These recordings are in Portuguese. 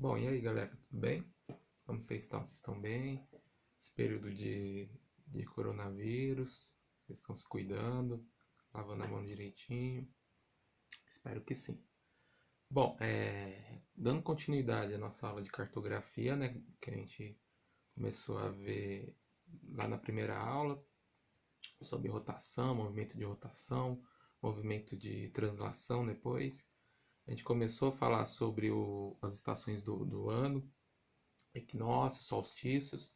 Bom, e aí galera, tudo bem? Como vocês estão? Vocês estão bem? Esse período de coronavírus, vocês estão se cuidando, lavando a mão direitinho? Espero que sim. Bom, dando continuidade à nossa aula de cartografia, né, que a gente começou a ver lá na primeira aula, sobre rotação, movimento de translação depois. A gente começou a falar sobre as estações do ano, equinócios, solstícios.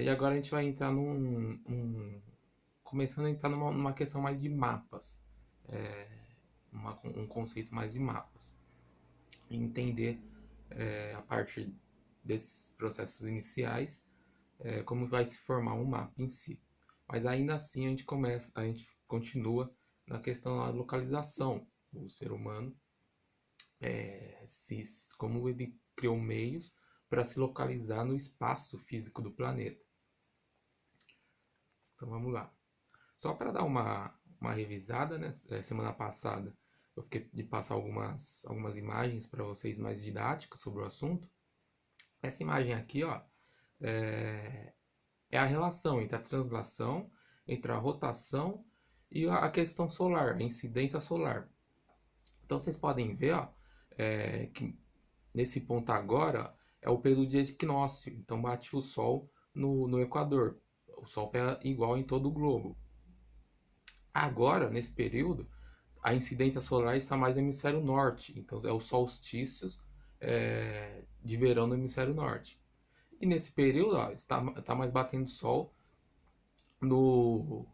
E agora a gente vai entrar começando a entrar numa questão mais de mapas, é, um conceito mais de mapas. E entender a partir desses processos iniciais como vai se formar um mapa em si. Mas ainda assim a gente continua na questão da localização. O ser humano, como ele criou meios para se localizar no espaço físico do planeta. Então vamos lá. Só para dar uma revisada, né? Semana passada eu fiquei de passar algumas imagens para vocês mais didáticas sobre o assunto. Essa imagem aqui, ó, é, é a relação entre a translação, entre a rotação e a questão solar, a incidência solar. Então vocês podem ver, ó, que nesse ponto agora é o período de equinócio. Então bate o Sol no Equador. O Sol é igual em todo o globo. Agora, nesse período, a incidência solar está mais no hemisfério norte, então é os solstícios de verão no hemisfério norte. E nesse período ó, está mais batendo sol no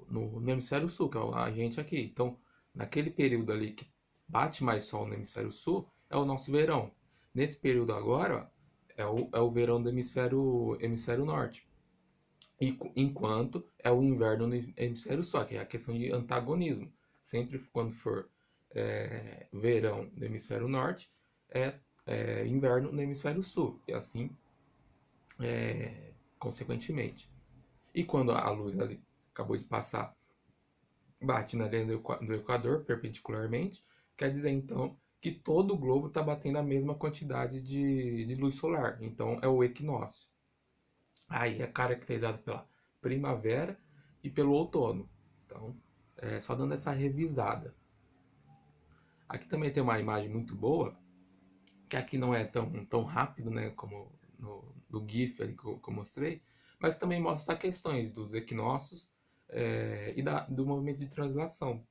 hemisfério sul, que é a gente aqui. Então, naquele período ali que bate mais sol no hemisfério sul, é o nosso verão. Nesse período agora, é o verão do hemisfério norte. Enquanto é o inverno no hemisfério sul, que é a questão de antagonismo. Sempre quando for verão no hemisfério norte, inverno no hemisfério sul, e assim consequentemente. E quando a luz ali acabou de passar, bate na linha do Equador perpendicularmente, quer dizer então que todo o globo está batendo a mesma quantidade de luz solar. Então é o equinócio. Aí é caracterizado pela primavera e pelo outono. Então, só dando essa revisada. Aqui também tem uma imagem muito boa, que aqui não é tão rápido, né, como no GIF ali que eu mostrei, mas também mostra essas questões dos equinócios do movimento de translação.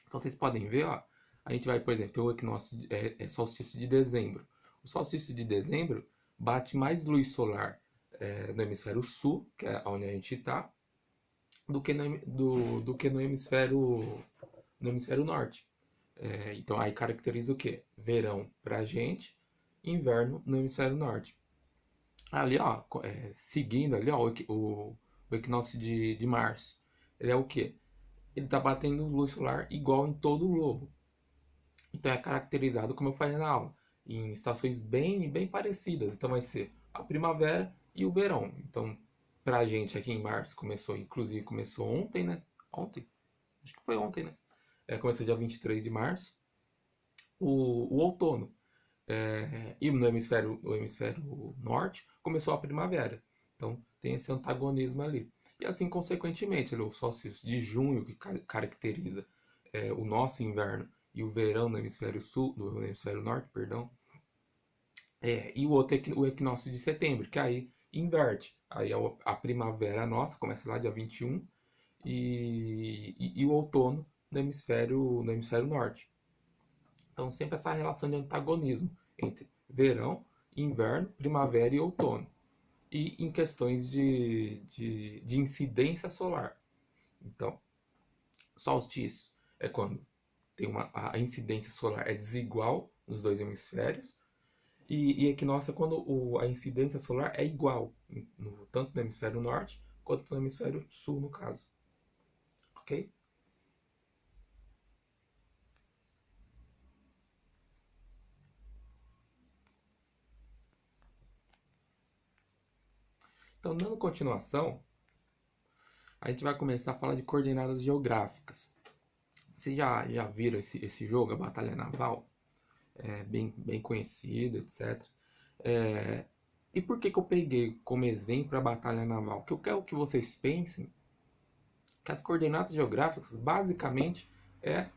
Então vocês podem ver, ó, a gente vai, por exemplo, ter o equinócio, solstício de dezembro. O solstício de dezembro bate mais luz solar no hemisfério sul, que é onde a gente está, do que no hemisfério norte. Então aí caracteriza o que? Verão pra gente, inverno no hemisfério norte. Ali, ó, seguindo ali, ó, o equinócio de março. Ele é o que? Ele está batendo luz solar igual em todo o globo. Então é caracterizado, como eu falei na aula, em estações bem parecidas. Então vai ser a primavera e o verão. Então, pra gente aqui em março inclusive começou ontem, né? Ontem? Acho que foi ontem, né? Começou dia 23 de março. O outono. E no hemisfério norte começou a primavera. Então tem esse antagonismo ali. E assim, consequentemente, o solstício de junho, que caracteriza o nosso inverno, e o verão no hemisfério sul, no hemisfério norte, perdão. E o outro o equinócio de setembro, que aí inverte. Aí a primavera nossa começa lá dia 21 e o outono no hemisfério norte. Então sempre essa relação de antagonismo entre verão, inverno, primavera e outono. E em questões de incidência solar. Então, solstício é quando a incidência solar é desigual nos dois hemisférios. E equinócio é quando a incidência solar é igual, tanto no hemisfério norte quanto no hemisfério sul, no caso. Ok? Então, dando continuação, a gente vai começar a falar de coordenadas geográficas. Vocês já viram esse jogo, a Batalha Naval? É bem conhecido, etc. E por que que eu peguei como exemplo a Batalha Naval? Que eu quero que vocês pensem que as coordenadas geográficas basicamente é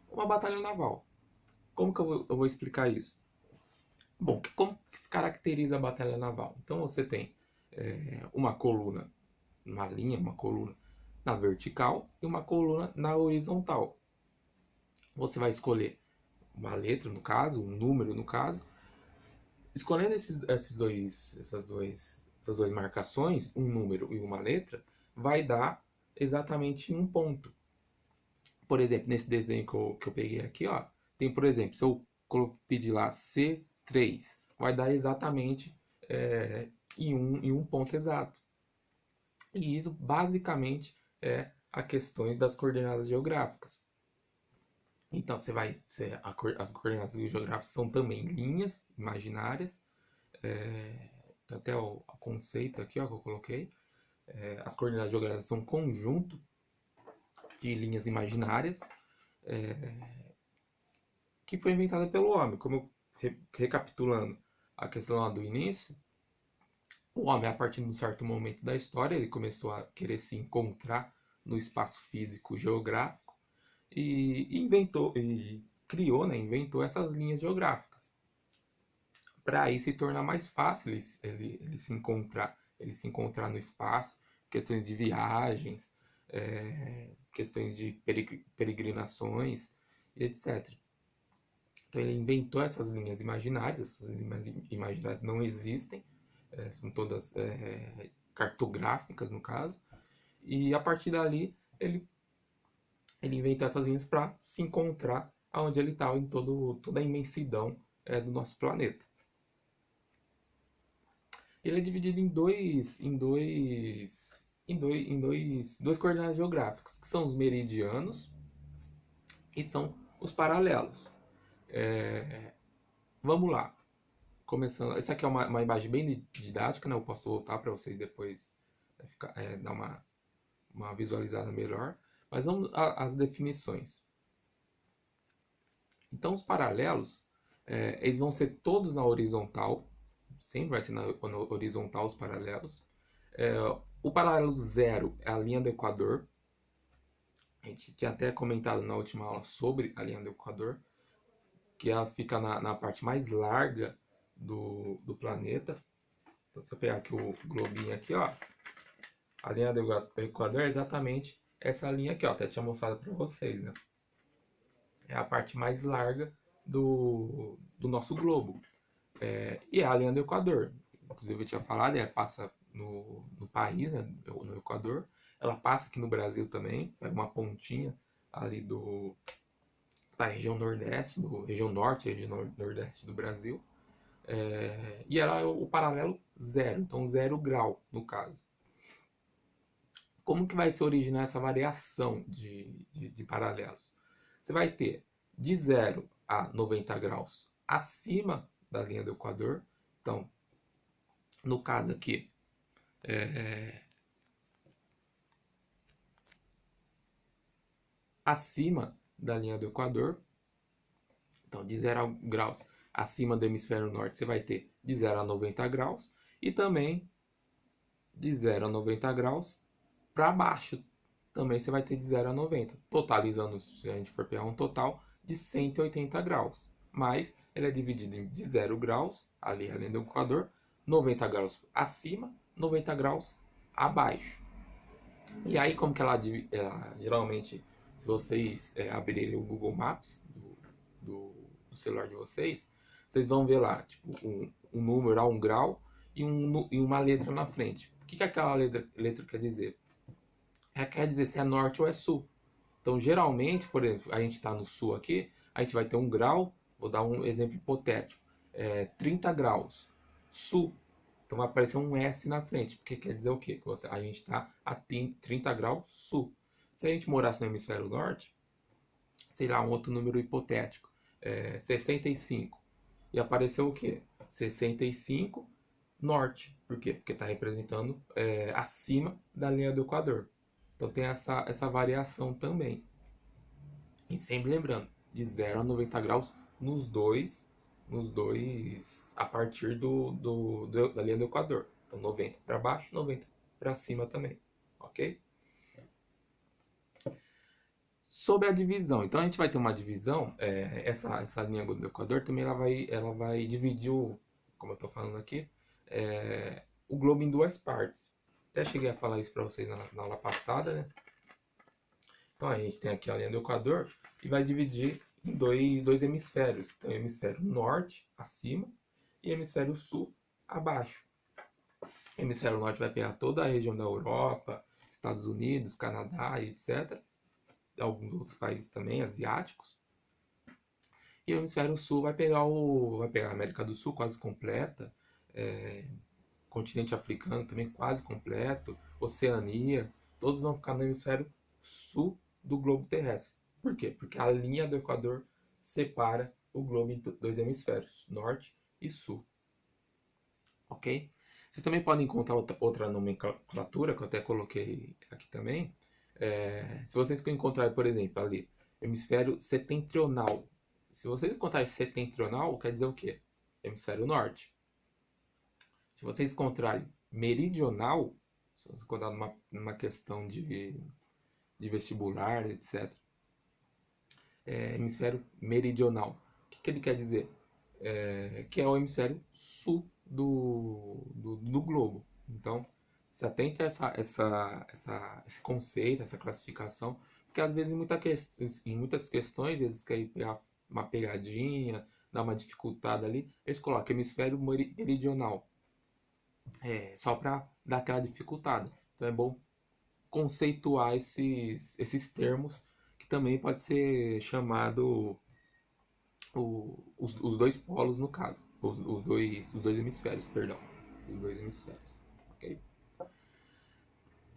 uma batalha naval. Como que eu vou explicar isso? Bom, como que se caracteriza a batalha naval? Então você tem uma coluna, uma linha, uma coluna na vertical e uma coluna na horizontal. Você vai escolher uma letra, no caso, um número, no caso. Escolhendo essas duas marcações, um número e uma letra, vai dar exatamente um ponto. Por exemplo, nesse desenho que eu peguei aqui, ó, tem, por exemplo, se eu pedir lá C3, vai dar exatamente em um ponto exato. E isso basicamente é a questões das coordenadas geográficas. Então, as coordenadas geográficas são também linhas imaginárias, é, até o conceito aqui ó, que eu coloquei. As coordenadas geográficas são um conjunto de linhas imaginárias que foi inventada pelo homem. Como eu, recapitulando a questão lá do início, o homem, a partir de um certo momento da história, ele começou a querer se encontrar no espaço físico geográfico e inventou e criou, né, inventou essas linhas geográficas para aí se tornar mais fácil ele se encontrar no espaço, questões de viagens, questões de peregrinações e etc. Então ele inventou essas linhas imaginárias, essas linhas imaginárias não existem, são todas cartográficas no caso, e a partir dali ele inventou essas linhas para se encontrar onde ele estava em toda a imensidão do nosso planeta. Ele é dividido duas coordenadas geográficas, que são os meridianos e são os paralelos. Vamos lá. Começando, essa aqui é uma imagem bem didática, né? Eu posso voltar para vocês depois dar uma visualizada melhor. Mas vamos às definições. Então, os paralelos, eles vão ser todos na horizontal, sempre vai ser na horizontal os paralelos. O paralelo zero é a linha do Equador. A gente tinha até comentado na última aula sobre a linha do Equador, que ela fica na parte mais larga do planeta. Então, se eu pegar aqui o globinho aqui, ó, a linha do Equador é exatamente essa linha aqui, ó, até tinha mostrado para vocês, né? É a parte mais larga do nosso globo. E é a linha do Equador. Inclusive eu tinha falado, passa no país, né, no Equador. Ela passa aqui no Brasil também, é uma pontinha ali da região nordeste, região norte, região nordeste do Brasil. E ela é o paralelo zero, então 0 grau no caso. Como que vai se originar essa variação de paralelos? Você vai ter de 0 a 90 graus acima da linha do Equador. Então, no caso aqui, acima da linha do Equador. Então, de 0 graus acima do hemisfério norte, você vai ter de 0 a 90 graus. E também de 0 a 90 graus para baixo. Também você vai ter de 0 a 90. Totalizando, se a gente for pegar um total, de 180 graus. Mas ele é dividido em de 0 graus, ali além do Equador, 90 graus acima, 90 graus abaixo. E aí, como que ela geralmente, se vocês abrirem o Google Maps do celular de vocês, vocês vão ver lá, tipo, um número a 1 grau e uma letra na frente. O que aquela letra quer dizer? Quer dizer se é norte ou é sul. Então, geralmente, por exemplo, a gente está no sul aqui, a gente vai ter 1 grau, vou dar um exemplo hipotético, 30 graus, sul. Então vai aparecer um S na frente, porque quer dizer o quê? Que a gente está a 30 graus sul. Se a gente morasse no hemisfério norte, seria um outro número hipotético, 65. E apareceu o quê? 65 norte. Por quê? Porque está representando acima da linha do Equador. Então tem essa variação também. E sempre lembrando, de 0 a 90 graus nos dois nos dois, a partir da linha do Equador. Então 90 para baixo, 90 para cima também, ok? Sobre a divisão, então a gente vai ter uma divisão, essa linha do Equador também ela vai dividir, como eu estou falando aqui, o globo em duas partes. Até cheguei a falar isso para vocês na aula passada, né? Então a gente tem aqui a linha do Equador e vai dividir em dois hemisférios. Então, hemisfério norte acima e hemisfério sul abaixo. O hemisfério norte vai pegar toda a região da Europa, Estados Unidos, Canadá e etc. Alguns outros países também, asiáticos. E o hemisfério sul vai pegar a América do Sul quase completa, continente africano também quase completo, Oceania, todos vão ficar no hemisfério sul do globo terrestre. Por quê? Porque a linha do Equador separa o globo em dois hemisférios, norte e sul. Ok? Vocês também podem encontrar outra nomenclatura, que eu até coloquei aqui também. Se vocês encontrarem, por exemplo, ali, hemisfério setentrional. Se vocês encontrarem setentrional, quer dizer o quê? Hemisfério norte. Se vocês encontrarem meridional, se vocês encontrarem numa questão de vestibular, etc., hemisfério meridional. O que ele quer dizer? Que é o hemisfério sul do globo. Então, se atenta a esse conceito, essa classificação, porque às vezes em muitas questões eles querem pegar uma pegadinha, dar uma dificultada ali, eles colocam hemisfério meridional, só para dar aquela dificultada. Então é bom conceituar esses termos, que também pode ser chamado os dois polos no caso, os dois hemisférios, perdão, os dois hemisférios, ok?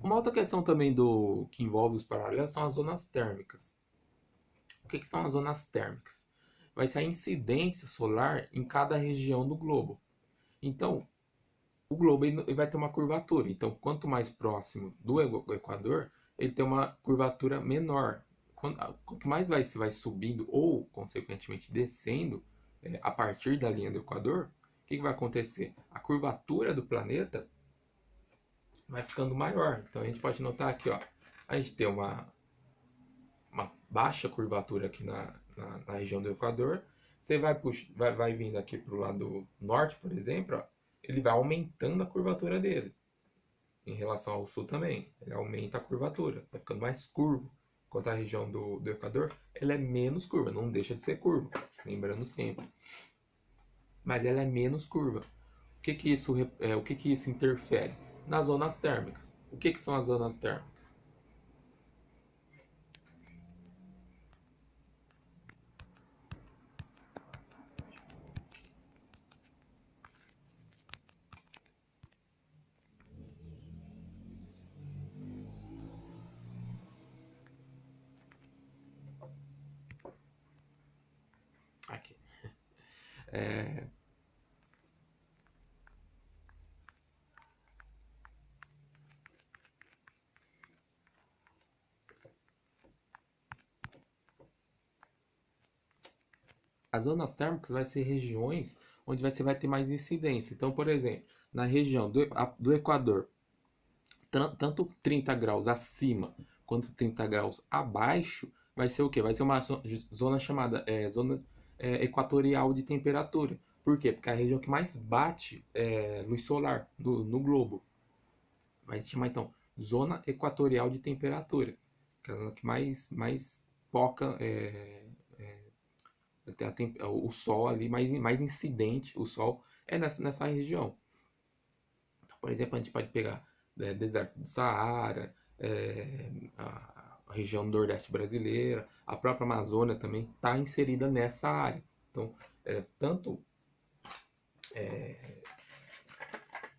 Uma outra questão também que envolve os paralelos são as zonas térmicas. O que são as zonas térmicas? Vai ser a incidência solar em cada região do globo. Então, o globo ele vai ter uma curvatura. Então, quanto mais próximo do Equador, ele tem uma curvatura menor. Quanto mais você vai subindo ou, consequentemente, descendo a partir da linha do Equador, o que vai acontecer? A curvatura do planeta vai ficando maior. Então, a gente pode notar aqui, ó, a gente tem uma baixa curvatura aqui na região do Equador. Você vai vindo aqui para o lado norte, por exemplo, ó, ele vai aumentando a curvatura dele. Em relação ao sul também, ele aumenta a curvatura, vai ficando mais curvo. Enquanto a região do Equador, ela é menos curva, não deixa de ser curva, lembrando sempre. Mas ela é menos curva. O que isso interfere? Nas zonas térmicas. O que são as zonas térmicas? Aqui. É, As zonas térmicas vai ser regiões onde você vai ter mais incidência. Então, por exemplo, na região do Equador, tanto 30 graus acima quanto 30 graus abaixo, vai ser o quê? Vai ser uma zona chamada zona equatorial de temperatura. Por quê? Porque é a região que mais bate luz solar no globo. Vai se chamar então zona equatorial de temperatura, que é a zona que mais foca o sol ali, mais incidente, o sol é nessa região. Então, por exemplo, a gente pode pegar deserto do Saara, a região nordeste brasileira, a própria Amazônia também está inserida nessa área. Então, tanto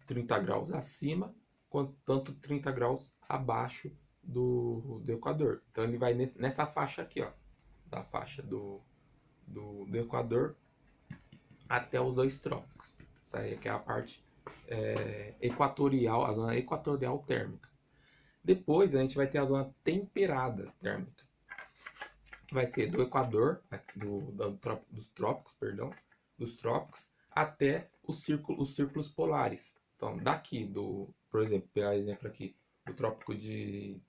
30 graus acima, quanto tanto 30 graus abaixo do Equador. Então, ele vai nessa faixa aqui, ó, da faixa do Equador até os dois trópicos. Essa aí que é a parte equatorial, a zona equatorial térmica. Depois a gente vai ter a zona temperada térmica, que vai ser do Equador, dos trópicos, perdão, dos trópicos até os círculos polares. Então, daqui por exemplo, pegar exemplo aqui, do trópico de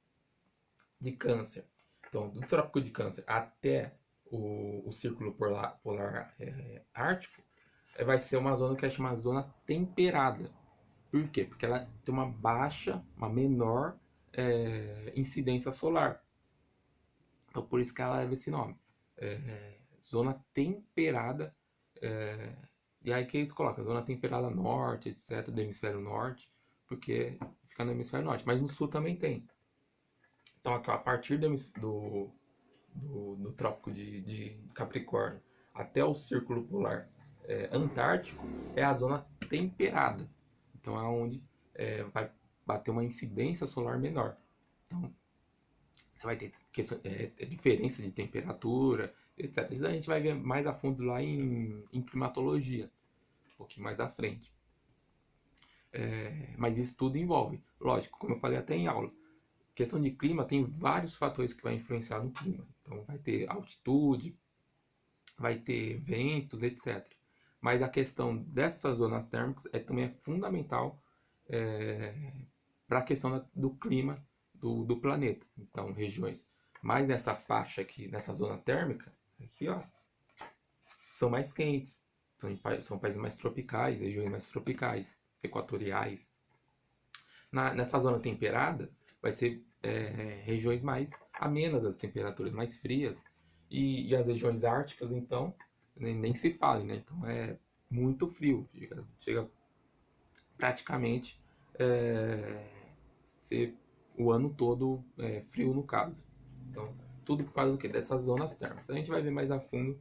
Câncer. Então, do trópico de Câncer até o círculo polar ártico, vai ser uma zona que é chamada zona temperada. Por quê? Porque ela tem uma menor incidência solar. Então, por isso que ela leva esse nome. Zona temperada. E aí que eles colocam zona temperada norte, etc., do hemisfério norte, porque fica no hemisfério norte. Mas no sul também tem. Então, a partir do trópico de Capricórnio até o círculo polar antártico é a zona temperada. Então, é onde vai bater uma incidência solar menor. Então, você vai ter diferença de temperatura, etc. Isso a gente vai ver mais a fundo lá em climatologia, um pouquinho mais à frente. Mas isso tudo envolve, lógico, como eu falei até em aula, questão de clima tem vários fatores que vai influenciar no clima. Então vai ter altitude, vai ter ventos, etc. Mas a questão dessas zonas térmicas também é fundamental para a questão do clima do planeta. Então, regiões mais nessa faixa aqui, nessa zona térmica, aqui, ó, são mais quentes. São países mais tropicais, regiões mais tropicais, equatoriais. Nessa zona temperada, vai ser regiões mais amenas, as temperaturas mais frias. E as regiões árticas, então, nem se fale, né? Então, é muito frio. Chega praticamente ser o ano todo frio, no caso. Então, tudo por causa do quê? Dessas zonas térmicas. A gente vai ver mais a fundo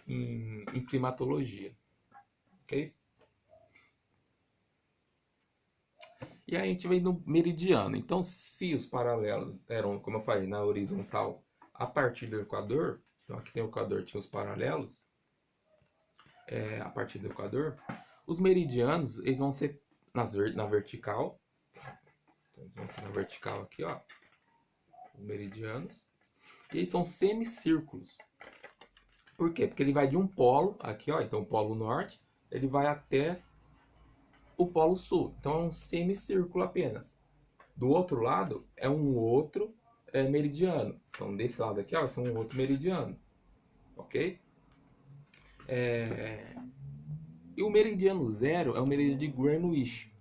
em climatologia. Ok? E aí a gente vem no meridiano. Então, se os paralelos eram, como eu falei, na horizontal a partir do Equador, então aqui tem o Equador, tinha os paralelos, a partir do Equador, os meridianos, eles vão ser na vertical. Então, eles vão ser na vertical aqui, ó, os meridianos. E eles são semicírculos. Por quê? Porque ele vai de um polo, aqui, ó, então o polo norte, ele vai até o polo sul. Então é um semicírculo apenas. Do outro lado é um outro meridiano. Então desse lado aqui, ó, vai ser um outro meridiano. Ok? E o meridiano zero é o meridiano de Greenwich.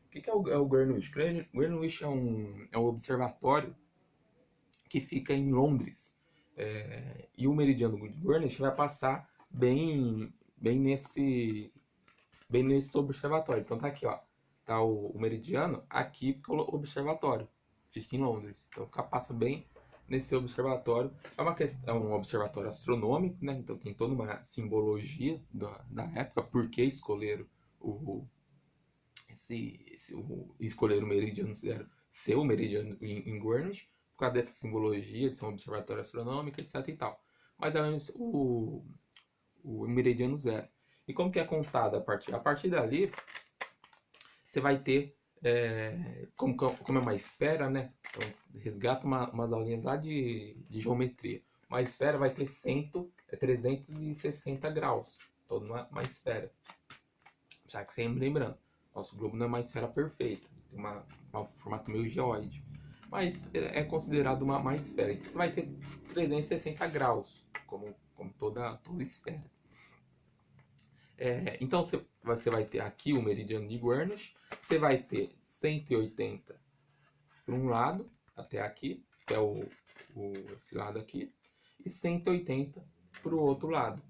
O que é o Greenwich? Greenwich é um observatório que fica em Londres. E o meridiano de Greenwich vai passar bem nesse observatório. Então tá aqui, ó. Tá o meridiano, aqui fica o observatório. Fica em Londres. Então passa bem nesse observatório. É um observatório astronômico, né? Então tem toda uma simbologia da época, por que escolheram escolher o meridiano zero ser o meridiano em Greenwich, por causa dessa simbologia de ser um observatório astronômico, etc e tal. Mas é o meridiano zero. E como que é contado a partir dali, você vai ter, como é uma esfera, né? Então, resgata umas aulinhas lá de geometria. Uma esfera vai ter 360 graus, toda uma esfera. Já que sempre lembrando, nosso globo não é uma esfera perfeita, tem um formato meio geóide. Mas é considerado uma esfera. Então, você vai ter 360 graus, como toda esfera. Então você vai ter aqui o meridiano de Greenwich, você vai ter 180 para um lado, até aqui, que é esse lado aqui, e 180 para o outro lado,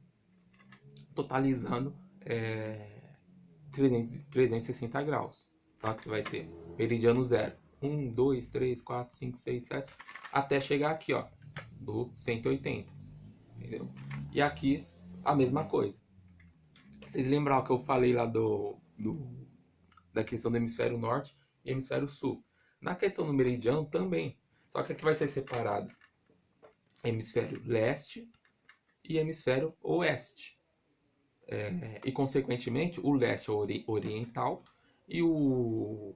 totalizando 360 graus. Então aqui você vai ter meridiano zero, 1, 2, 3, 4, 5, 6, 7, até chegar aqui, ó, do 180, entendeu? E aqui a mesma coisa. Vocês lembram que eu falei lá da questão do hemisfério norte e hemisfério sul? Na questão do meridiano também. Só que aqui vai ser separado hemisfério leste e hemisfério oeste. E consequentemente o leste é oriental e o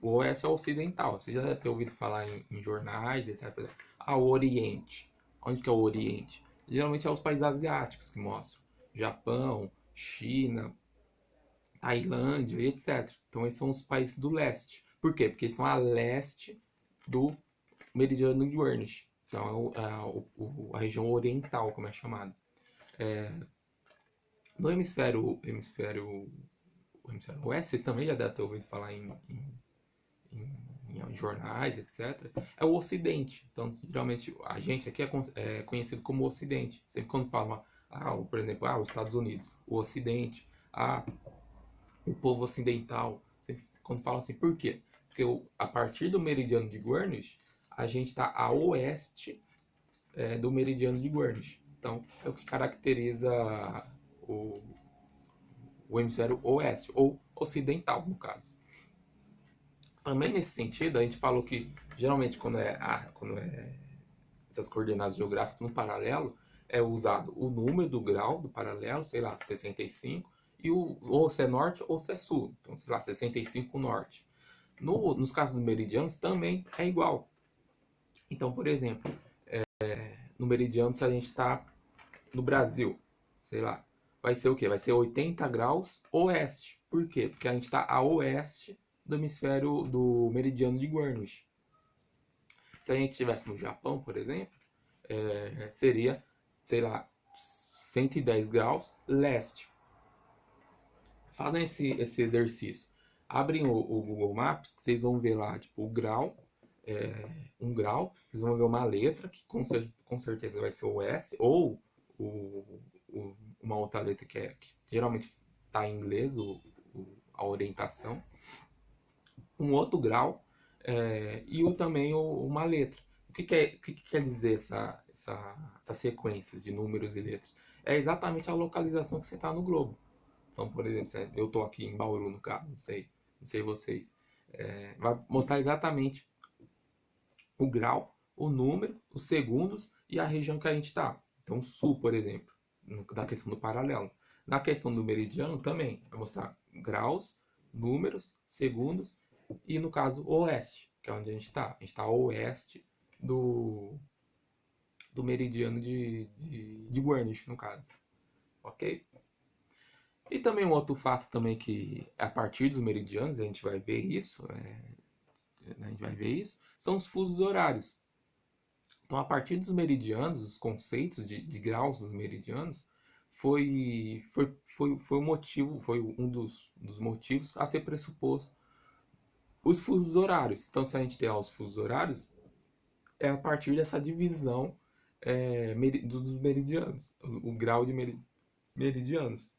oeste é ocidental. Você já deve ter ouvido falar em jornais, etc. O Oriente. Onde que é o Oriente? Geralmente é os países asiáticos que mostram. Japão, China, Tailândia e etc. Então esses são os países do leste. Por quê? Porque eles estão a leste do meridiano de Greenwich. Então a região oriental, como é chamado. No hemisfério oeste, vocês também já devem ter ouvido falar em jornais, etc. É o Ocidente. Então, geralmente, a gente aqui é conhecido como Ocidente. Sempre quando falam, por exemplo, os Estados Unidos, o Ocidente, o povo ocidental. Sempre, quando falam assim, por quê? Porque a partir do meridiano de Greenwich, a gente está a oeste do meridiano de Greenwich. Então, é o que caracteriza o, o hemisfério oeste, ou ocidental, no caso. Também nesse sentido, a gente falou que geralmente quando é essas coordenadas geográficas no paralelo, é usado o número do grau do paralelo, sei lá, 65, ou se é norte ou se é sul. Então, sei lá, 65 norte. Nos casos dos meridianos também é igual. Então, por exemplo, no meridiano, se a gente está no Brasil, sei lá, vai ser o quê? Vai ser 80 graus oeste. Por quê? Porque a gente está a oeste do hemisfério do meridiano de Greenwich. Se a gente estivesse no Japão, por exemplo, seria, sei lá, 110 graus leste. Fazem esse exercício. Abrem o Google Maps, que vocês vão ver lá, tipo, o grau, um grau, vocês vão ver uma letra, que com certeza vai ser o S, ou uma outra letra que geralmente está em inglês, a orientação. Um outro grau, também uma letra. O que quer dizer essas sequências de números e letras? É exatamente a localização que você está no globo. Então, por exemplo, eu estou aqui em Bauru, no caso, não sei vocês. Vai mostrar exatamente o grau, o número, os segundos e a região que a gente está. Então, sul, por exemplo, na questão do paralelo. Na questão do meridiano também, vai mostrar graus, números, segundos e, no caso, oeste, que é onde a gente está. A gente está a oeste do meridiano de Greenwich, no caso. Ok? E também um outro fato também que a partir dos meridianos a gente vai ver isso, são os fusos horários. Então, a partir dos meridianos, os conceitos de graus dos meridianos foi o motivo, foi um dos motivos a ser pressuposto os fusos horários. Então, se a gente tem os fusos horários, é a partir dessa divisão dos meridianos, o grau de meridianos.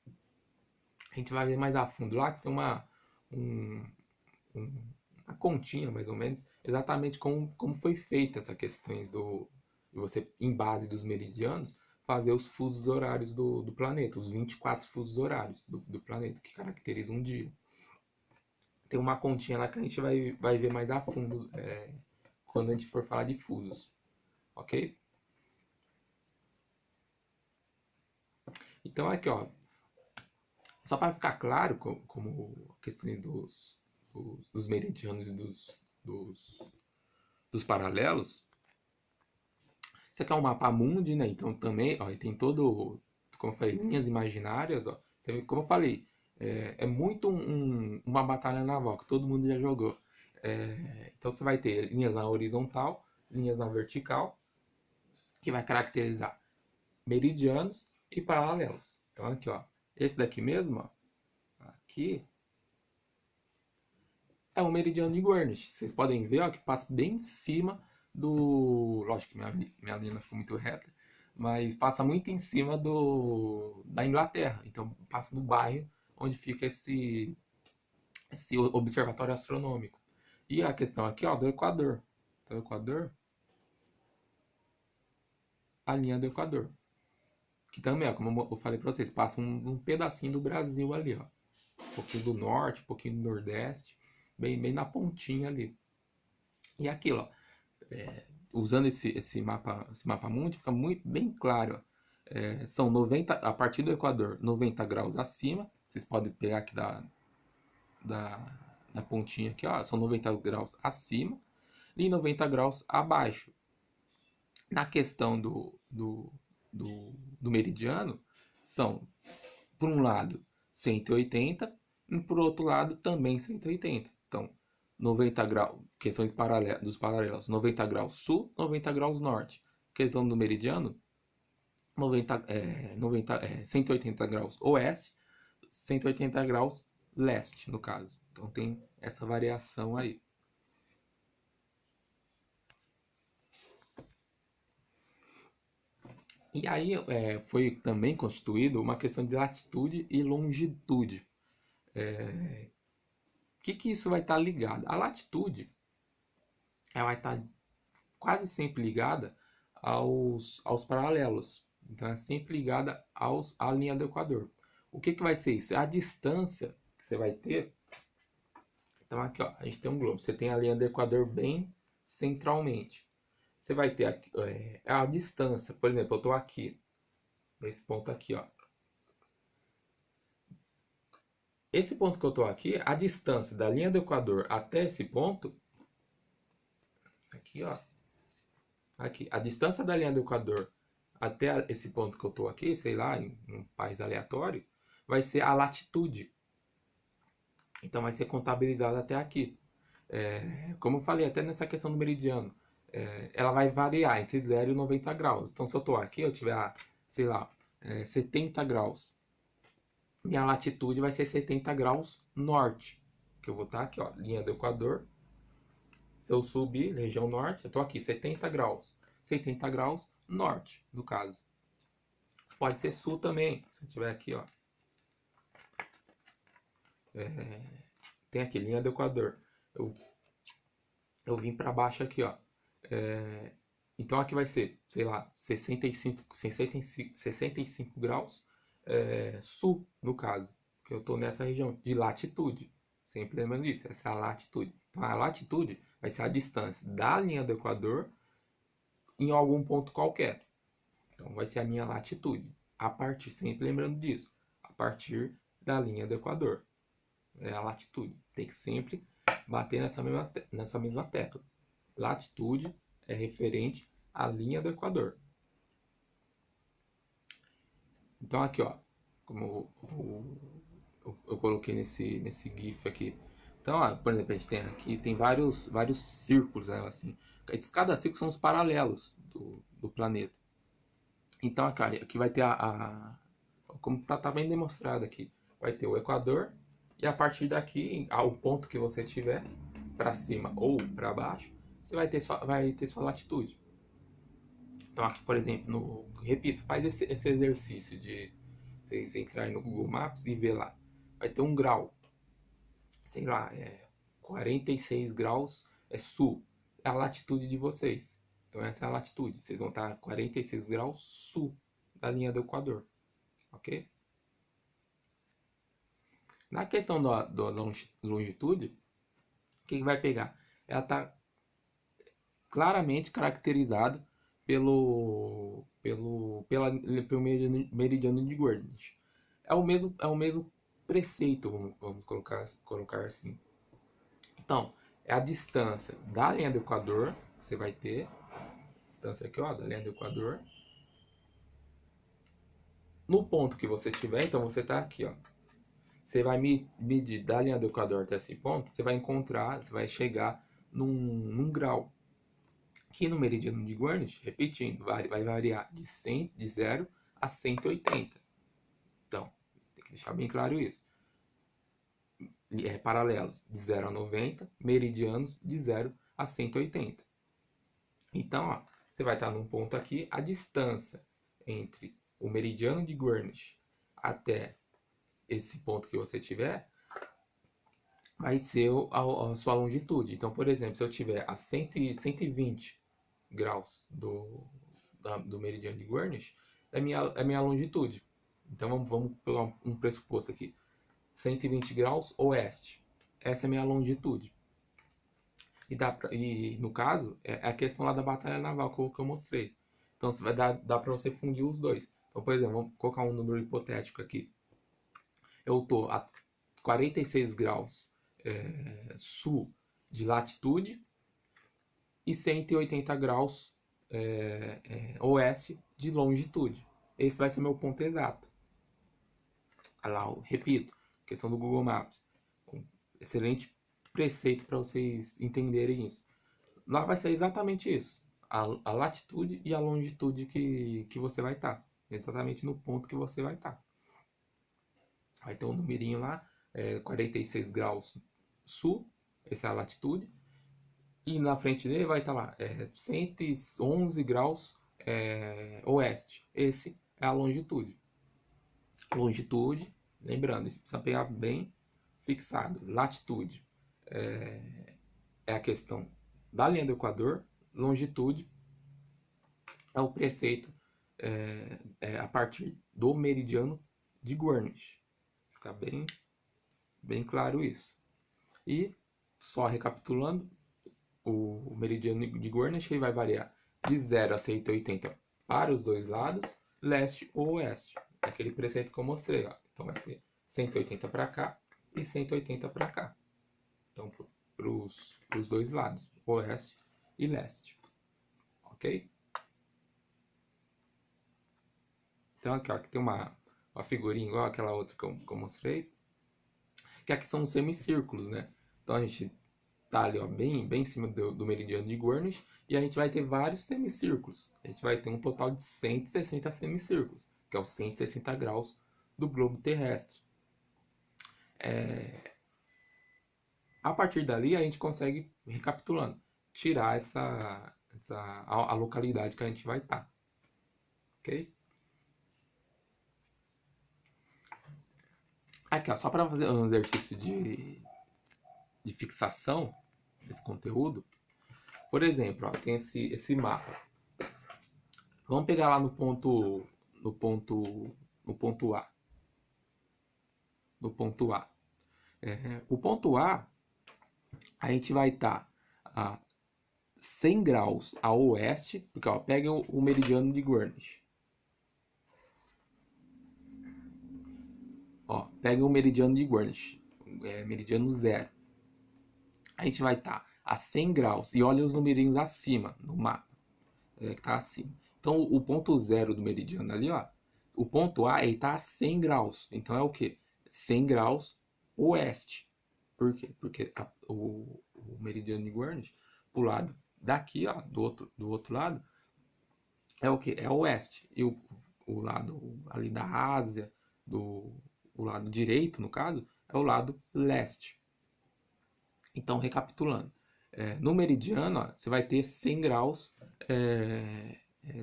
A gente vai ver mais a fundo lá que tem um, uma continha, mais ou menos, exatamente como foi feita essas questões de você, em base dos meridianos, fazer os fusos horários do planeta, os 24 fusos horários do planeta, que caracterizam um dia. Tem uma continha lá que a gente vai ver mais a fundo quando a gente for falar de fusos, ok? Então aqui, ó, só para ficar claro como questões dos meridianos e dos paralelos, isso aqui é um mapa mundi, né? Então também, ó, tem todo, como eu falei, linhas imaginárias, ó. Como eu falei, é muito uma batalha naval que todo mundo já jogou. Então você vai ter linhas na horizontal, linhas na vertical, que vai caracterizar meridianos e paralelos. Então aqui, ó, esse daqui mesmo, ó, aqui é o meridiano de Greenwich. Vocês podem ver, ó, que passa bem em cima do. Lógico que minha linha não ficou muito reta, mas passa muito em cima da Inglaterra. Então passa no bairro onde fica esse observatório astronômico. E a questão aqui, ó, do Equador. Então, o Equador, a linha do Equador. Que também, ó, como eu falei para vocês, passa um pedacinho do Brasil ali, ó. Um pouquinho do norte, um pouquinho do nordeste, bem na pontinha ali. E aquilo, ó, usando esse mapa mundi, fica muito bem claro. Ó. São 90, a partir do Equador, 90 graus acima. Vocês podem pegar aqui da pontinha aqui, ó, são 90 graus acima e 90 graus abaixo. Na questão do meridiano, são por um lado 180 e por outro lado também 180. Então, 90 graus, questões dos paralelos, 90 graus sul, 90 graus norte. Questão do meridiano, 180 graus oeste, 180 graus leste, no caso. Então tem essa variação aí. E aí foi também constituído uma questão de latitude e longitude. O que isso vai estar ligado? A latitude ela vai estar quase sempre ligada aos paralelos. Então é sempre ligada à linha do Equador. O que vai ser isso? A distância que você vai ter. Então aqui ó, a gente tem um globo. Você tem a linha do Equador bem centralmente. Você vai ter aqui, a distância. Por exemplo, eu estou aqui, nesse ponto aqui, ó. Esse ponto que eu estou aqui, a distância da linha do Equador até esse ponto, aqui, ó. Aqui, a distância da linha do Equador até esse ponto que eu estou aqui, sei lá, em um país aleatório, vai ser a latitude. Então vai ser contabilizado até aqui. Como eu falei, até nessa questão do meridiano, ela vai variar entre 0 e 90 graus. Então se eu estou aqui, eu tiver, sei lá, 70 graus, minha latitude vai ser 70 graus norte. Que eu vou estar aqui, ó, linha do Equador. Se eu subir, região norte, eu estou aqui, 70 graus. 70 graus norte, no caso. Pode ser sul também, se eu estiver aqui, ó. Tem aqui, linha do Equador. Eu vim para baixo aqui, ó. Então aqui vai ser, sei lá, 65 graus sul, no caso. Que eu estou nessa região de latitude. Sempre lembrando disso, essa é a latitude. Então a latitude vai ser a distância da linha do Equador em algum ponto qualquer. Então vai ser a minha latitude. A partir, sempre lembrando disso, a partir da linha do Equador. É a latitude. Tem que sempre bater nessa mesma tecla. Latitude é referente à linha do Equador. Então aqui, ó, como eu coloquei nesse GIF aqui. Então, ó, por exemplo, a gente tem vários círculos, né, assim. Cada círculo são os paralelos do planeta. Então aqui vai ter como tá bem demonstrado aqui, vai ter o Equador e a partir daqui, ao ponto que você tiver, para cima ou para baixo, você vai ter sua latitude. Então aqui, por exemplo, repito, faz esse exercício de vocês entrarem no Google Maps e ver lá. Vai ter um grau, sei lá, 46 graus sul, é a latitude de vocês. Então essa é a latitude, vocês vão estar 46 graus sul da linha do Equador, ok? Na questão da longitude, o que vai pegar? Ela está claramente caracterizada pelo meridiano de Greenwich. É o mesmo preceito, vamos colocar assim. Então, é a distância da linha do Equador que você vai ter. Distância aqui, ó, da linha do Equador. No ponto que você tiver, então você está aqui, ó. Você vai medir da linha do Equador até esse ponto, você vai chegar num grau. Que no meridiano de Greenwich, repetindo, vai variar de 0 a 180. Então, tem que deixar bem claro isso. Paralelos de 0 a 90, meridianos de 0 a 180. Então, ó, você vai estar num ponto aqui, a distância entre o meridiano de Greenwich até esse ponto que você tiver, vai ser a sua longitude. Então, por exemplo, se eu tiver a 120 graus do meridiano de Greenwich, é minha longitude. Então vamos pegar um pressuposto aqui. 120 graus oeste. Essa é a minha longitude. E no caso, é a questão lá da batalha naval que eu mostrei. Então vai dar para você fundir os dois. Então, por exemplo, vamos colocar um número hipotético aqui. Eu estou a 46 graus sul de latitude e 180 graus oeste de longitude. Esse vai ser meu ponto exato. lá, repito, questão do Google Maps. Um excelente preceito para vocês entenderem isso. Lá vai ser exatamente isso. A latitude e a longitude que você vai estar. Exatamente no ponto que você vai estar. Vai ter um numerinho lá, 46 graus sul, essa é a latitude. E na frente dele vai estar lá, 111 graus oeste. Esse é a longitude. Longitude, lembrando, isso precisa pegar bem fixado. Latitude é a questão da linha do Equador. Longitude é o preceito a partir do meridiano de Greenwich. Fica bem claro isso. E, só recapitulando, o meridiano de Greenwich ele vai variar de 0 a 180 para os dois lados, leste ou oeste. É aquele preceito que eu mostrei. Ó. Então vai ser 180 para cá e 180 para cá. Então, para os dois lados, oeste e leste. Ok? Então, aqui tem uma figurinha igual aquela outra que eu mostrei. Que aqui são os semicírculos, né? Então, a gente tá ali, ó, bem em cima do meridiano de Greenwich. E a gente vai ter vários semicírculos. A gente vai ter um total de 160 semicírculos, que é os 160 graus do globo terrestre. A partir dali, a gente consegue, recapitulando, tirar a localidade que a gente vai estar. Ok? Aqui, ó, só para fazer um exercício de fixação desse conteúdo. Por exemplo, ó, tem esse mapa. Vamos pegar lá no ponto A. No ponto A. O ponto a gente vai estar a 100 graus a oeste, porque ó, pega o meridiano de Greenwich. Ó, pega o meridiano de Greenwich, meridiano 0. A gente vai estar a 100 graus e olha os numerinhos acima no mapa, que está acima. Então o ponto 0 do meridiano ali, ó, o ponto A está a 100 graus. Então é o que? 100 graus oeste. Por quê? Porque o meridiano de Greenwich, o lado daqui, ó, do outro lado, é o que? É o oeste. E o lado ali da Ásia, o lado direito, no caso, é o lado leste. Então, recapitulando. No meridiano, ó, você vai ter 100 graus,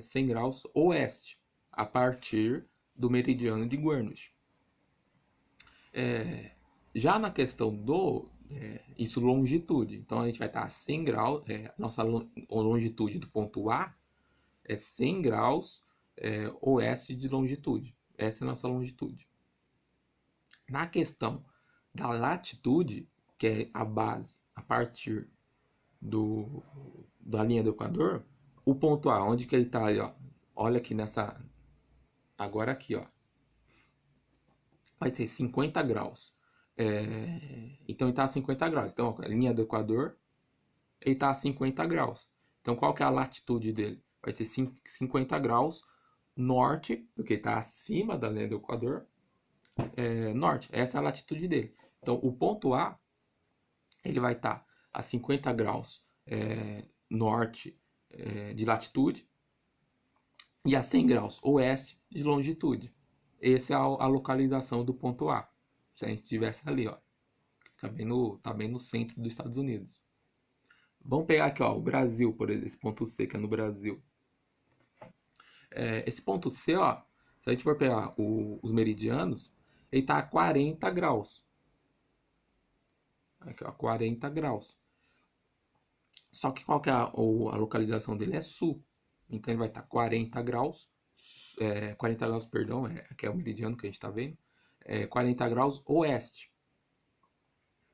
100 graus oeste, a partir do meridiano de Greenwich. Já na questão isso longitude, então a gente vai estar a 100 graus, nossa longitude do ponto A é 100 graus oeste de longitude. Essa é a nossa longitude. Na questão da latitude, que é a base a partir da linha do Equador, o ponto A, onde que ele está ali, ó, olha aqui nessa, agora aqui, ó, vai ser 50 graus. Então ele está a 50 graus. Então a linha do Equador, ele está a 50 graus. Então qual que é a latitude dele? Vai ser 50 graus norte, porque está acima da linha do Equador, norte. Essa é a latitude dele. Então o ponto A, ele vai estar a 50 graus norte de latitude e a 100 graus oeste de longitude. Essa é a localização do ponto A. Se a gente estivesse ali, ó, tá bem no centro dos Estados Unidos. Vamos pegar aqui, ó, o Brasil, por exemplo, esse ponto C que é no Brasil. Esse ponto C, ó, se a gente for pegar os meridianos, ele está a 40 graus. Aqui, ó, 40 graus. Só que qual que é a localização dele? É sul. Então ele vai estar 40 graus, 40 graus, perdão, aqui é o meridiano que a gente está vendo, 40 graus oeste.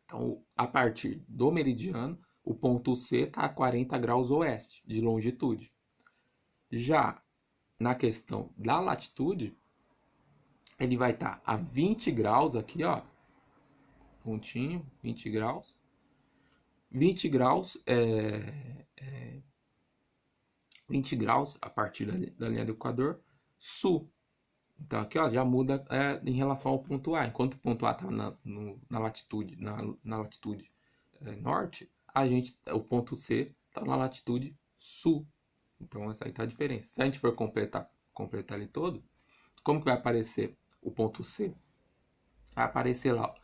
Então, a partir do meridiano, o ponto C está a 40 graus oeste de longitude. Já na questão da latitude, ele vai estar a 20 graus aqui, ó, pontinho, 20 graus. 20 graus 20 graus a partir da linha do Equador, sul. Então aqui ó, já muda em relação ao ponto A. Enquanto o ponto A está na latitude, na latitude norte, o ponto C está na latitude sul. Então essa aí tá a diferença. Se a gente for completar ele todo, como que vai aparecer o ponto C? Vai aparecer lá, ó,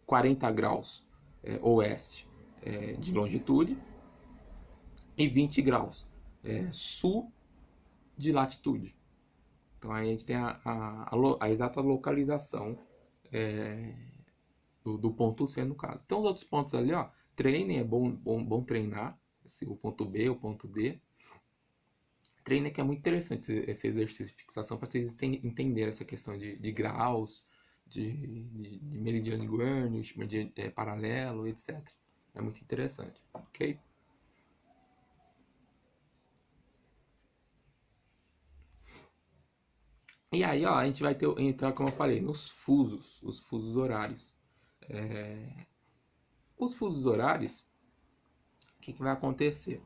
40 graus oeste de longitude e 20 graus sul de latitude. Então aí a gente tem a exata localização do ponto C no caso. Então os outros pontos ali, ó, treinem, é bom treinar, o ponto B, o ponto D. Treinem que é muito interessante esse exercício de fixação para vocês entenderem essa questão de graus, de meridiano de Greenwich, paralelo, etc. É muito interessante, ok? E aí, ó, a gente vai entrar, como eu falei, os fusos horários. Os fusos horários, o que vai acontecer?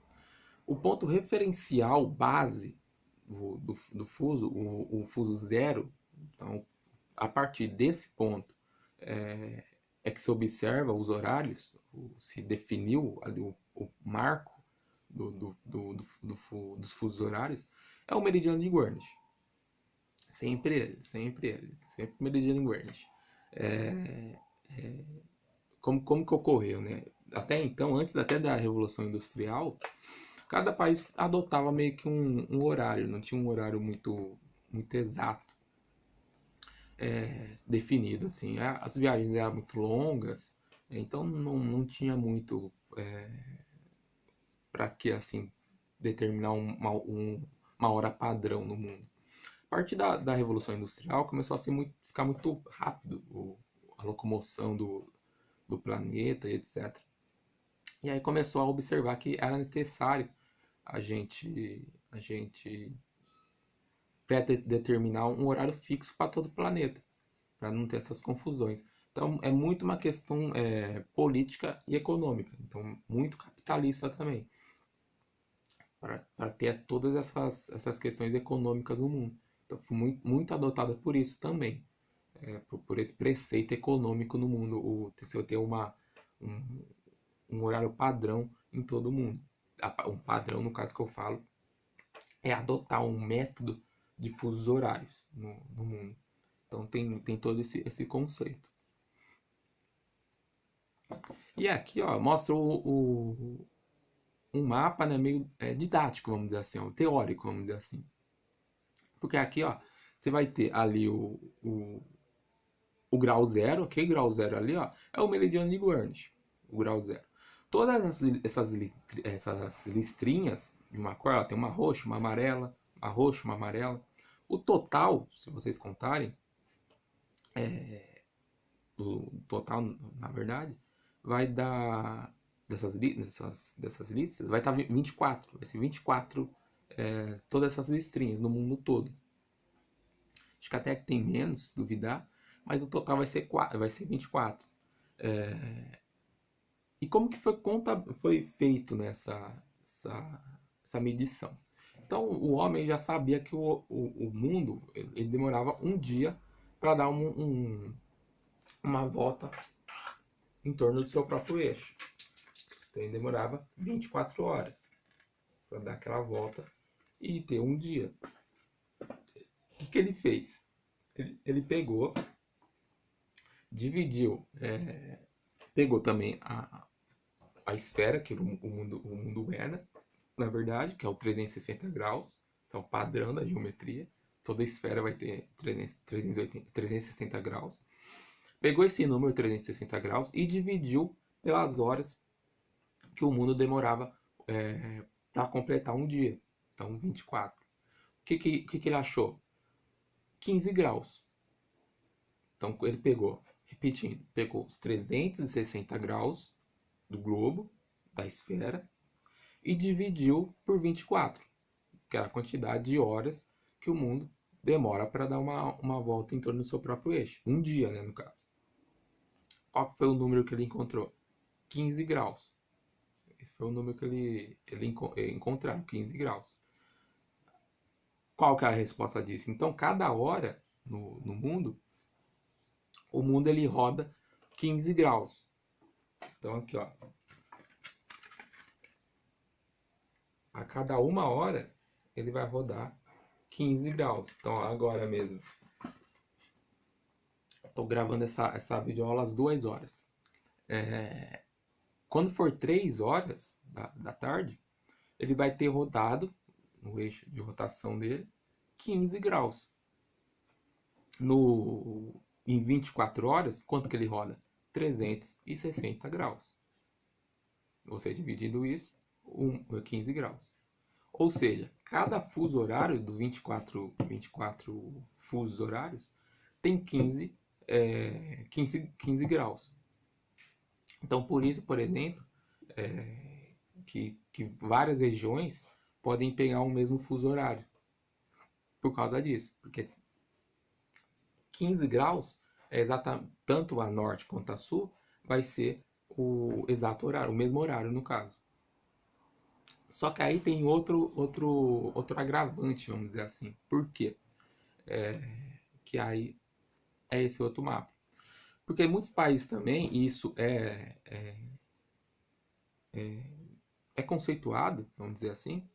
O ponto referencial base do fuso, o fuso zero, então, a partir desse ponto que se observa os horários, se definiu ali o marco dos fusos horários, é o meridiano de Greenwich. Sempre ele, sempre ele, sempre o meridiano de Greenwich. Como que ocorreu, né? Até então, antes até da Revolução Industrial, cada país adotava meio que um horário, não tinha um horário muito exato definido, assim. As viagens eram muito longas, então não tinha muito para que, assim, determinar uma hora padrão no mundo. A partir da Revolução Industrial começou a ficar muito rápido a locomoção do planeta e etc. E aí começou a observar que era necessário a gente pré-determinar um horário fixo para todo o planeta, para não ter essas confusões. Então é muito uma questão política e econômica, então muito capitalista também, para ter todas essas questões econômicas no mundo. Então foi muito adotada por isso também, por esse preceito econômico no mundo, se eu ter um, um horário padrão em todo o mundo. Um padrão, no caso que eu falo, é adotar um método de fusos horários no mundo. Então tem todo esse conceito. E aqui ó, mostra um mapa, né, meio didático, vamos dizer assim, ó, teórico, vamos dizer assim. Porque aqui ó, você vai ter ali o grau zero, ok? Grau zero ali ó, é o meridiano de Greenwich, o grau zero. Todas essas listrinhas de uma cor, ó, tem uma roxa, uma amarela, uma roxa, uma amarela. O total, se vocês contarem, o total, na verdade, vai dar dessas listas, vai estar 24. Vai ser 24 todas essas listrinhas no mundo todo. Acho que até que tem menos, duvidar, mas o total vai ser 24. E como que foi feito essa medição? Então o homem já sabia que o mundo ele demorava um dia para dar uma volta em torno do seu próprio eixo. Então ele demorava 24 horas para dar aquela volta e ter um dia. O que ele fez? Ele pegou, dividiu, pegou também a esfera que o mundo é, né? Na verdade, que é o 360 graus, esse é o padrão da geometria. Toda esfera vai ter 360 graus. Pegou esse número 360 graus e dividiu pelas horas que o mundo demorava para completar um dia. Então, 24. O que ele achou? 15 graus. Então, ele pegou, repetindo, pegou os 360 graus do globo, da esfera, e dividiu por 24, que é a quantidade de horas que o mundo demora para dar uma volta em torno do seu próprio eixo. Um dia, né, no caso. Qual foi o número que ele encontrou? 15 graus. Esse foi o número que ele encontrou, 15 graus. qual que é a resposta disso? Então, cada hora no mundo, o mundo ele roda 15 graus. Então, aqui, ó, a cada 1 hora, ele vai rodar 15 graus. Então, agora mesmo, estou gravando essa videoaula às 2 horas. Quando for 3 horas da tarde, ele vai ter rodado, no eixo de rotação dele, 15 graus. Em 24 horas, quanto que ele roda? 360 graus. Você dividindo isso, 15 graus. Ou seja, cada fuso horário do 24 fusos horários tem 15 graus. Então, por isso, por exemplo, que várias regiões podem pegar o mesmo fuso horário. Por causa disso. Porque 15 graus, tanto a norte quanto a sul, vai ser o exato horário, o mesmo horário no caso. Só que aí tem outro agravante, vamos dizer assim. Por quê? Que aí é esse outro mapa. Porque em muitos países também isso é conceituado, vamos dizer assim.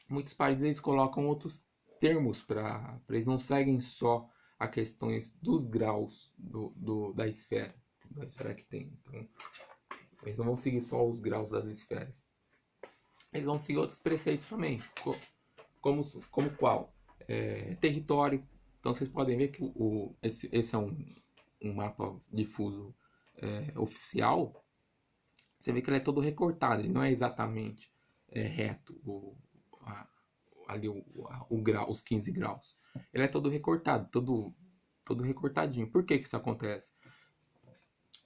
Muitos países eles colocam outros termos para eles não seguem só a questões dos graus da esfera que tem. Então, eles não vão seguir só os graus das esferas. Eles vão seguir outros preceitos também. Como qual? Território. Então vocês podem ver que esse é um mapa difuso oficial. Você vê que ele é todo recortado, ele não é exatamente reto ali o grau, os 15 graus. Ele é todo recortado, todo recortadinho. Por que isso acontece?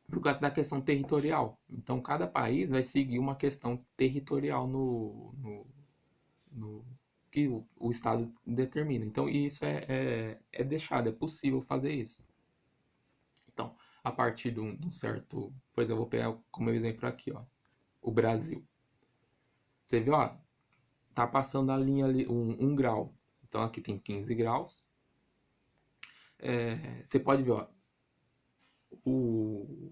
Por causa da questão territorial. Então cada país vai seguir uma questão territorial que o Estado determina. Então isso é deixado, é possível fazer isso. Então, a partir de um certo... Por exemplo, eu vou pegar como exemplo aqui, ó, o Brasil. Você vê, ó, tá passando a linha ali, 1 grau. Então aqui tem 15 graus. Você pode ver, ó, o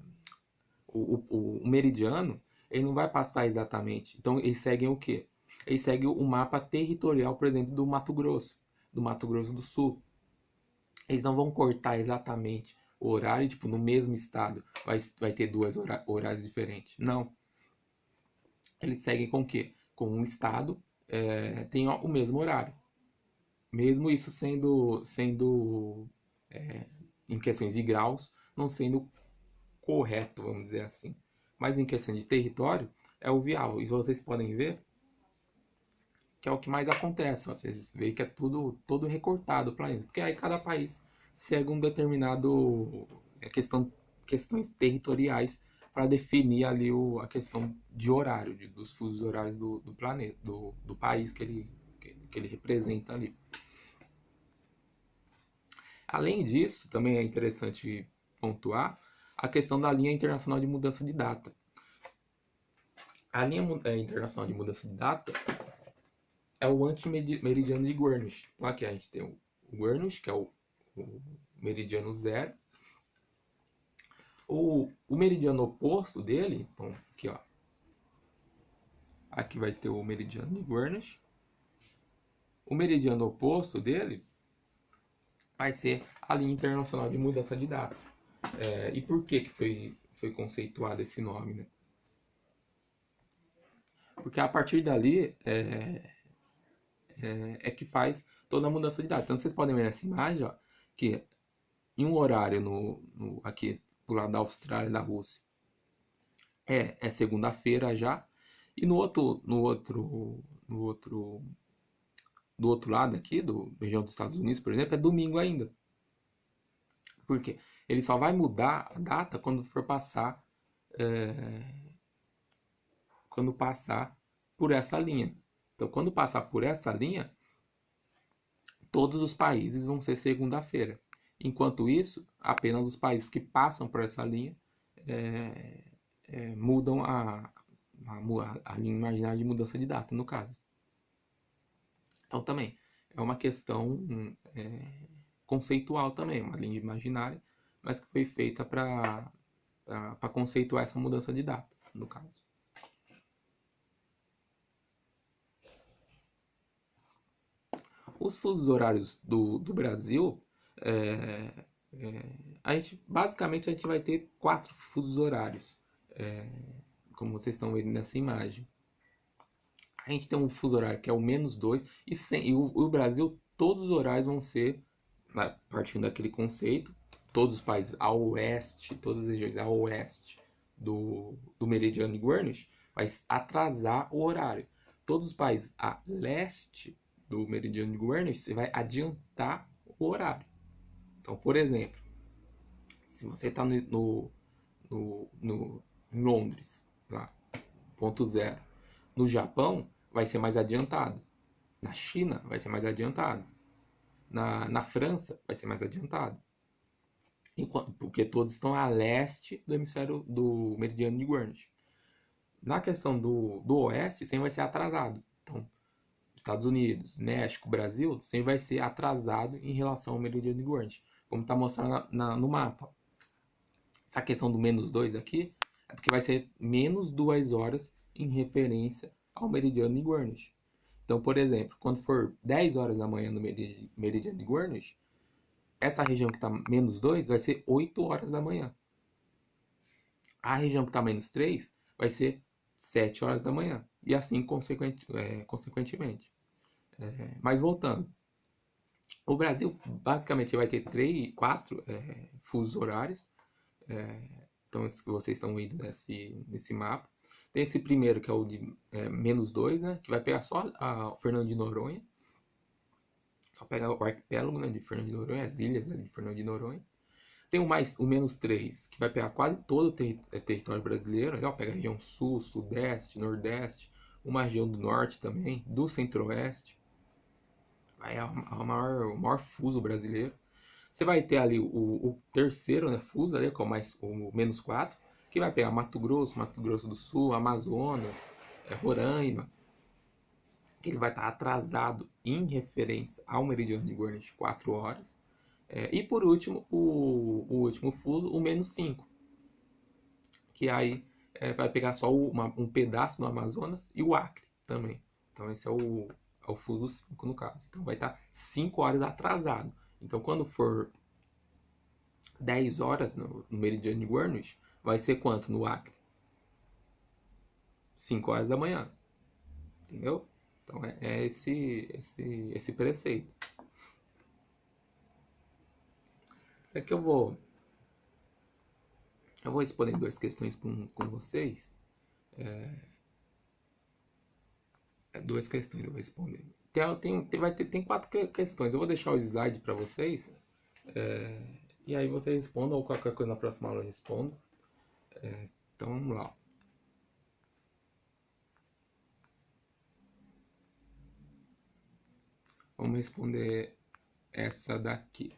meridiano, ele não vai passar exatamente. Então eles seguem o quê? Eles seguem o mapa territorial, por exemplo, do Mato Grosso do Sul. Eles não vão cortar exatamente o horário, tipo, no mesmo estado vai ter dois horários diferentes. Não. Eles seguem com o quê? Com um estado tem o mesmo horário. Mesmo isso sendo em questões de graus, não sendo correto, vamos dizer assim. Mas em questão de território, é o viável. E vocês podem ver que é o que mais acontece. Ó. Vocês veem que é todo recortado o planeta. Porque aí cada país segue um determinado questões territoriais para definir ali a questão de horário, dos fusos horários do planeta, do país que ele representa ali. Além disso, também é interessante pontuar a questão da linha internacional de mudança de data. A linha internacional de mudança de data é o antimeridiano de Greenwich. Então aqui a gente tem o Greenwich, que é o meridiano zero. O meridiano oposto dele, então aqui ó, aqui vai ter o meridiano de Greenwich. O meridiano oposto dele vai ser a linha internacional de mudança de data. E por que foi conceituado esse nome, né? Porque a partir dali que faz toda a mudança de data. Então vocês podem ver nessa imagem ó, que em um horário aqui do lado da Austrália e da Rússia é segunda-feira já, e do outro lado aqui, do região dos Estados Unidos, por exemplo, é domingo ainda. Por quê? Ele só vai mudar a data quando for passar por essa linha. Então, quando passar por essa linha, todos os países vão ser segunda-feira. Enquanto isso, apenas os países que passam por essa linha mudam a linha imaginária de mudança de data, no caso. Então, também, é uma questão conceitual também, uma linha imaginária, mas que foi feita para conceituar essa mudança de data, no caso. Os fusos horários do Brasil, é, basicamente a gente vai ter 4 fusos horários, é, como vocês estão vendo nessa imagem. A gente tem um fuso horário que é o -2, e o Brasil, todos os horários vão ser, partindo daquele conceito, todos os países a oeste, todas as regiões a oeste do meridiano de Greenwich, vai atrasar o horário. Todos os países a leste do meridiano de Greenwich, você vai adiantar o horário. Então, por exemplo, se você está em Londres, lá, ponto zero, no Japão vai ser mais adiantado, na China vai ser mais adiantado, na França vai ser mais adiantado, porque todos estão a leste do hemisfério do meridiano de Greenwich. Na questão do oeste, sempre vai ser atrasado. Então, Estados Unidos, México, Brasil, sempre vai ser atrasado em relação ao meridiano de Greenwich, como está mostrando no mapa. Essa questão do -2 aqui é porque vai ser menos 2 horas em referência ao meridiano de Greenwich. Então, por exemplo, quando for 10 horas da manhã no meridiano de Greenwich, essa região que está -2 vai ser 8 horas da manhã. A região que está -3 vai ser 7 horas da manhã. E assim consequentemente. Mas voltando. O Brasil basicamente vai ter 4 fusos horários. Então, esses que vocês estão vendo nesse mapa. Tem esse primeiro que é o de -2, né? Que vai pegar só a Fernando de Noronha. Só pegar o arquipélago, né, de Fernando de Noronha, as ilhas, né, de Fernando de Noronha. Tem o -3, que vai pegar quase todo o território brasileiro. Ó, pega a região sul, sudeste, nordeste, uma região do norte também, do centro-oeste. É o maior fuso brasileiro. Você vai ter ali o terceiro, né, fuso, ali, que é o -4, que vai pegar Mato Grosso do Sul, Amazonas, Roraima, que ele vai estar atrasado em referência ao meridiano de Greenwich 4 horas. E por último, o último fuso, o -5, que aí vai pegar só um pedaço do Amazonas e o Acre também. Então esse é o fuso 5 no caso. Então vai estar 5 horas atrasado. Então quando for 10 horas no meridiano de Greenwich, vai ser quanto no Acre? 5 horas da manhã. Entendeu? Então é esse preceito. Isso aqui eu vou responder 2 questões com vocês. 2 questões eu vou responder. Tem 4 questões. Eu vou deixar o slide para vocês. E aí vocês respondam, ou qualquer coisa na próxima aula eu respondo. Então vamos lá. Vamos responder essa daqui.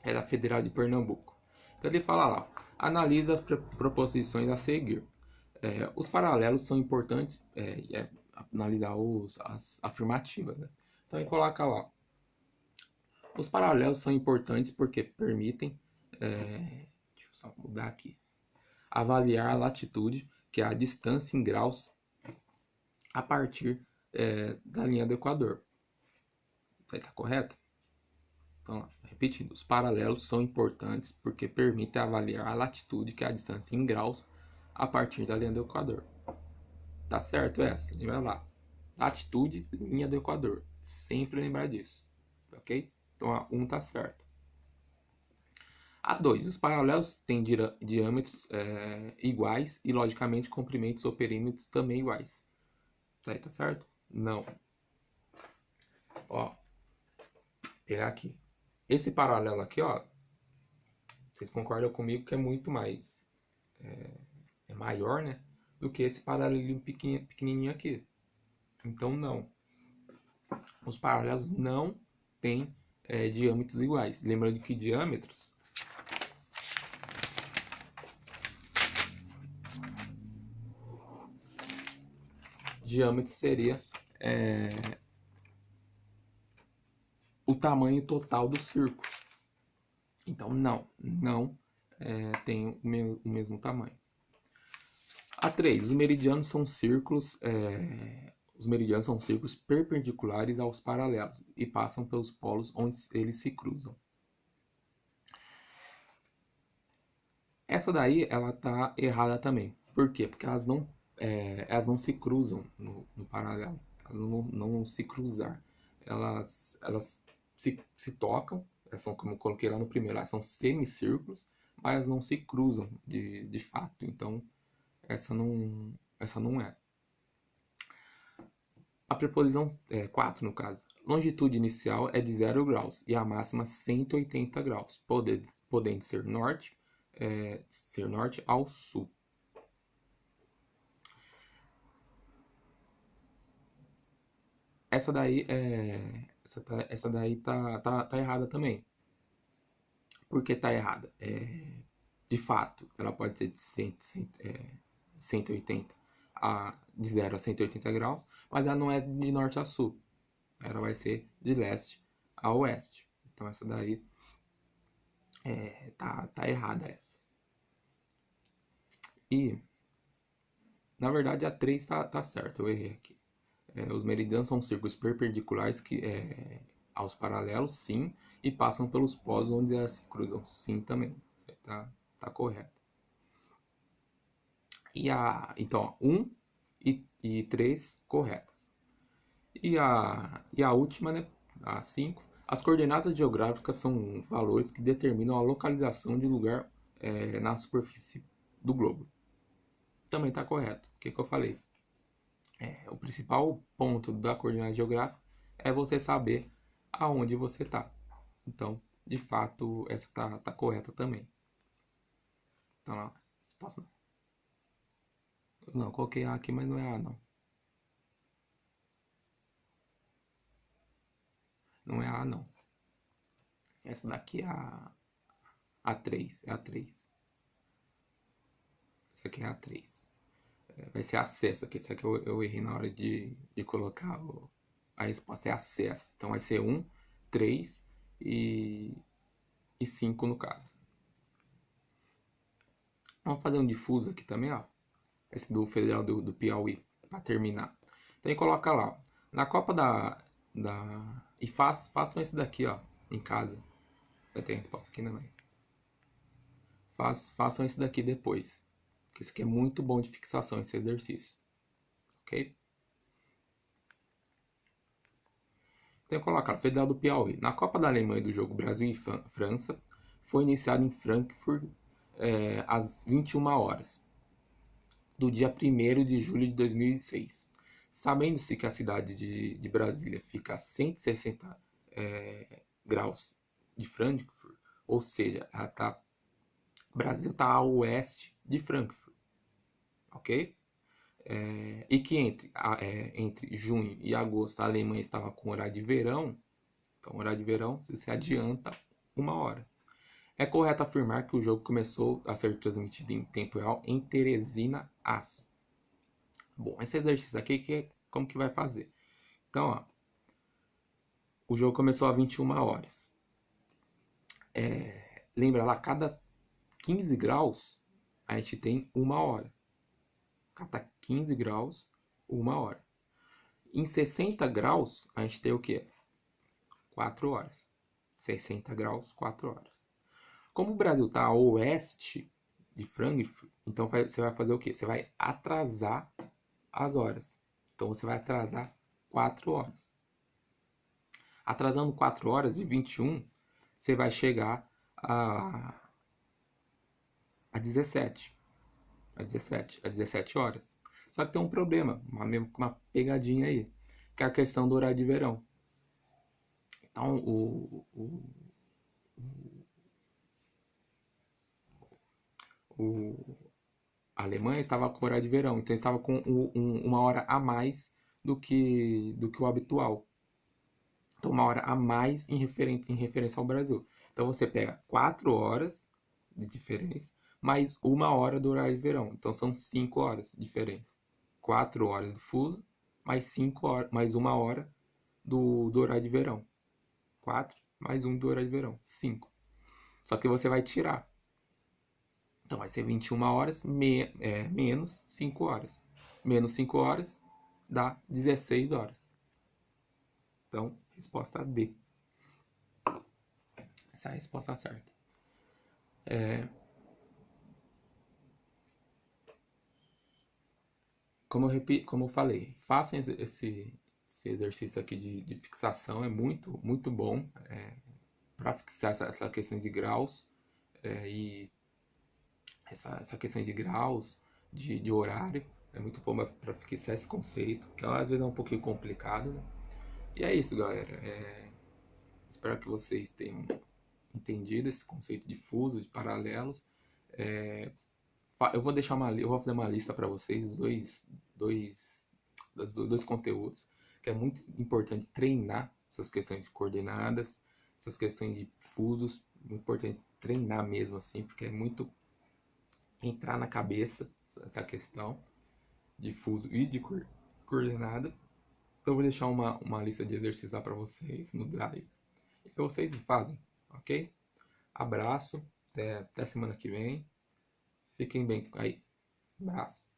É da Federal de Pernambuco. Então ele fala lá: analisa as proposições a seguir. Os paralelos são importantes, analisar as afirmativas, né? Então ele coloca lá: os paralelos são importantes porque permitem, deixa eu só mudar aqui, avaliar a latitude, que é a distância em graus a partir da linha do Equador. Está correto? Então, repetindo, os paralelos são importantes porque permitem avaliar a latitude, que é a distância em graus, a partir da linha do Equador. Tá certo essa? Lembra lá. Latitude, linha do Equador. Sempre lembrar disso. Ok? Então a 1 tá certo. A 2. Os paralelos têm diâmetros iguais e, logicamente, comprimentos ou perímetros também iguais. Isso aí tá certo? Não. Ó, pegar aqui. Esse paralelo aqui, ó, vocês concordam comigo que é muito mais maior, né, do que esse paralelinho pequenininho aqui. Então não. Os paralelos não têm diâmetros iguais. Lembrando que diâmetros seria o tamanho total do círculo. Então, não tem o mesmo tamanho. A3, os meridianos são círculos perpendiculares aos paralelos e passam pelos polos onde eles se cruzam. Essa daí, ela tá errada também. Por quê? Porque elas não se cruzam no paralelo. Elas não vão se cruzar. Elas se tocam. Elas são, como eu coloquei lá no primeiro, elas são semicírculos, mas elas não se cruzam de fato. Então, essa não é. A preposição 4, no caso. Longitude inicial é de 0 graus e a máxima 180 graus, podendo ser norte ao sul. Essa daí tá errada também. Por que tá errada? De fato, ela pode ser de 180 de 0 a 180 graus, mas ela não é de norte a sul. Ela vai ser de leste a oeste. Então essa daí tá errada essa. E na verdade a 3 tá certa, eu errei aqui. Os meridianos são círculos perpendiculares aos paralelos, sim, e passam pelos polos onde elas se cruzam, sim, também. Isso aí tá correto. Então, 1 e 3 corretas. E a última, né, a 5. As coordenadas geográficas são valores que determinam a localização de lugar na superfície do globo. Também está correto. O que eu falei? O principal ponto da coordenada geográfica é você saber aonde você está. Então, de fato, essa tá correta também. Então, lá, posso... Não, coloquei A aqui, mas não é A, não. Não é A, não. Essa daqui é a 3. É a 3. Essa aqui é a 3. Vai ser a C essa aqui. Essa aqui eu errei na hora de colocar a resposta. É a C essa. Então vai ser 1, 3 e 5 no caso. Vamos fazer um difuso aqui também, ó. Esse do Federal do Piauí, para terminar. Então, coloca lá, ó, na Copa e façam esse daqui, ó, em casa. Vai ter a resposta aqui, né, mãe? Façam esse daqui depois. Porque esse aqui é muito bom de fixação, esse exercício. Ok? Então, colocar Federal do Piauí. Na Copa da Alemanha do jogo Brasil e França, foi iniciado em Frankfurt às 21 horas do dia 1º de julho de 2006. Sabendo-se que a cidade de Brasília fica a 160 graus de Frankfurt, ou seja, Brasil está a oeste de Frankfurt, ok? E que entre junho e agosto a Alemanha estava com horário de verão, então horário de verão você adianta 1 hora. É correto afirmar que o jogo começou a ser transmitido em tempo real em Teresina As. Bom, esse exercício aqui, como que vai fazer? Então, ó, o jogo começou a 21 horas. Lembra lá, cada 15 graus a gente tem 1 hora. Cada 15 graus, 1 hora. Em 60 graus, a gente tem o quê? 4 horas. 60 graus, 4 horas. Como o Brasil está a oeste de Frankfurt, então você vai fazer o quê? Você vai atrasar as horas. Então você vai atrasar 4 horas. Atrasando 4 horas e 21, você vai chegar a 17. A 17 horas. Só que tem um problema, uma pegadinha aí, que é a questão do horário de verão. Então, a Alemanha estava com horário de verão, então estava com 1 hora a mais do que o habitual. Então, 1 hora a mais em referência ao Brasil. Então, você pega 4 horas de diferença, mais 1 hora do horário de verão. Então, são 5 horas de diferença. 4 horas do fuso, mais 5 horas, mais 1 hora do horário de verão. 4, mais um do horário de verão, 5. Só que você vai tirar. Então vai ser 21 horas menos 5 horas. Menos 5 horas dá 16 horas. Então, resposta D. Essa é a resposta certa. Como eu falei, façam esse exercício aqui de fixação, é muito bom para fixar essa questão de graus e essa questão de graus, de horário, é muito bom para fixar esse conceito, que às vezes é um pouquinho complicado, né? E é isso, galera. Espero que vocês tenham entendido esse conceito de fuso, de paralelos. Eu vou fazer uma lista para vocês dos dois conteúdos, que é muito importante treinar essas questões de coordenadas, essas questões de fusos, muito importante treinar mesmo assim, porque é muito entrar na cabeça essa questão de fuso e de coordenada. Então eu vou deixar uma lista de exercícios lá para vocês no Drive. E vocês fazem, ok? Abraço, até semana que vem. Fiquem bem aí. Abraço.